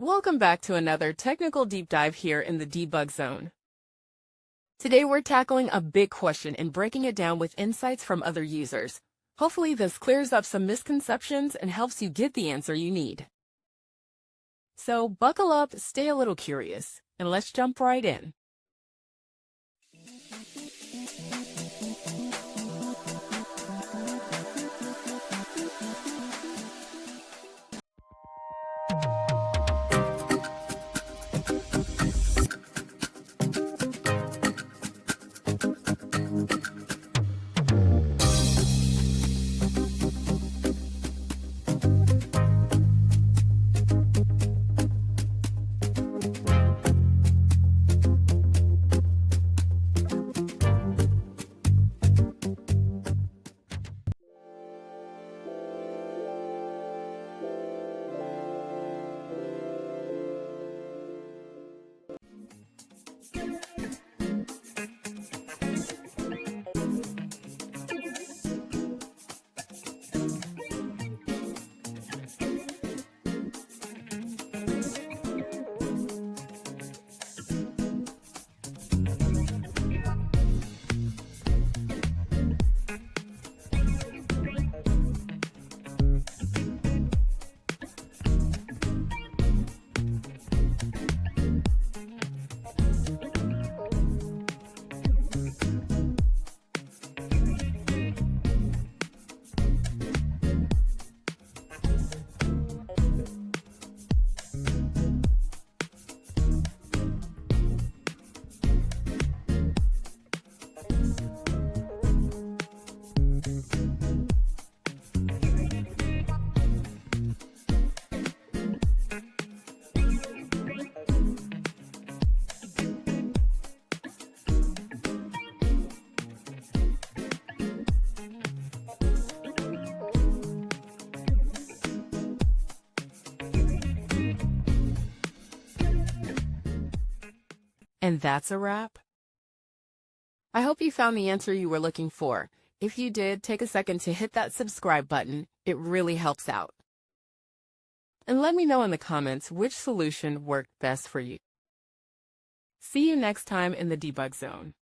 Welcome back to another technical deep dive here in the debug zone. Today we're tackling a big question and breaking it down with insights from other users. Hopefully this clears up some misconceptions and helps you get the answer you need. So buckle up, stay a little curious, and let's jump right in. And that's a wrap. I hope you found the answer you were looking for. If you did, take a second to hit that subscribe button. It really helps out. And let me know in the comments which solution worked best for you. See you next time in the debug zone.